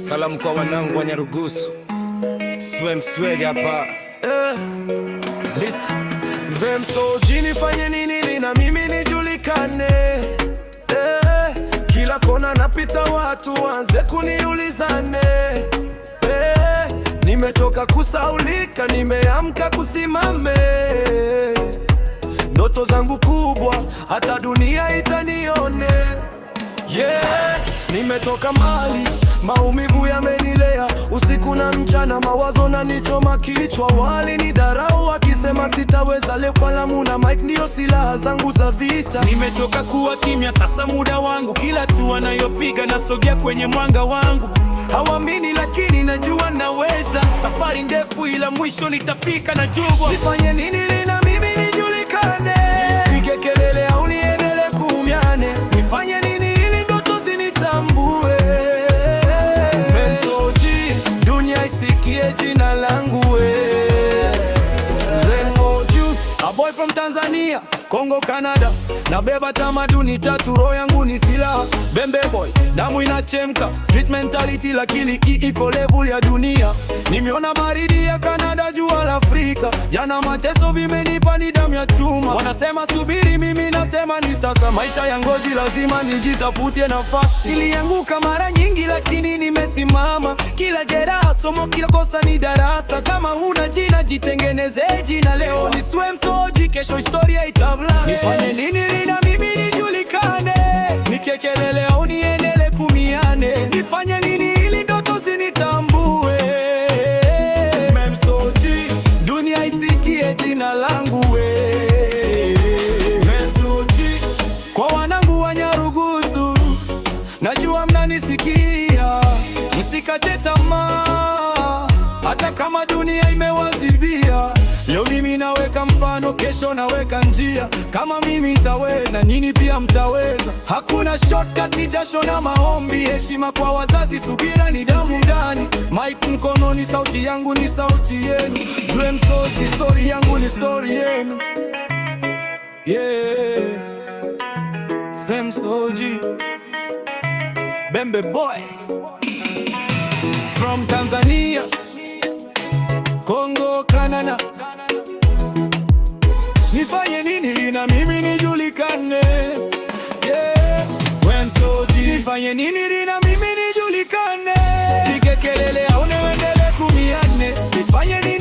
Salamu kwa wanangu wa Nyarugusu, Swem Swag hapa. Listen. Vemsoji nifanye nini ili na mimi nijulikane? Kila kona napita watu wanze kuniulizane. Nimetoka kusaulika, nimeamka kusimame. Ndoto zangu kubwa, hata dunia itanione. Nimetoka mbali, maumivu yamenilea. Usiku na mchana mawazo na nichoma kichwa. Wali ni darau wakisema sitaweza. Leo kalamu na mic ndio silaha zangu za vita. Nimechoka kuwa kimya, sasa muda wangu. Kila hatua nayopiga nasogea kwenye mwanga wangu. Hawamini lakini najua naweza. Safari ndefu ila mwisho nitafika, najua. Nifanye nini ili na mimi nijulikane? Nipige kelele au niendelee kuumiane? Nifanye nini ili ndoto zinitambue? Vemsoji, dunia isikie jina langu Vemsoji, a boy from Tanzania, Kongo, Canada. Nabeba tamaduni tatu, roho yangu ni silaha. Bembe boy, damu inachemka, street mentality, lakini iko level ya dunia. Nimeona baridi ya Canada, jua la Afrika. Jana mateso vimenipa ni damu ya chuma. Wanasema subiri, mimi nasema ni sasa. Maisha ya ngoji, lazima nijitafutie nafasi. Nilianguka mara nyingi lakini nimesimama. Kila jeraha somo, kila kosa ni darasa. Kama huna jina jitengeneze jina. Leo ni Swem Soji, kesho historia itablame. Nifanye nini na mimi nijulikane? Nikekelele au niendele kumiane? Nifanye nini ili ndoto zinitambue? Vemsoji, dunia isikie jina langu Vemsoji, kwa wanangu wa Nyarugusu, najua mnanisikia. Msikate tamaa, hata kama dunia imewazibia. Leo mimi naweka mfano, kesho naweka njia. Kama mimi nitaweza, nyinyi pia mtaweza. Hakuna shortcut, ni jasho na maombi. Heshima kwa wazazi, subira ni damu ndani. Mic mkononi, sauti yangu ni sauti yenu. Swem Soji, story yangu ni story yenu. Swem Soji, Bembe boy from Tanzania, Kongo, Canada. Nifanye nini na mimi nijulikane? Vemsoji, nifanye nini na mimi nijulikane? Nipige kelele au niendelee kumiane? Nifanye nini?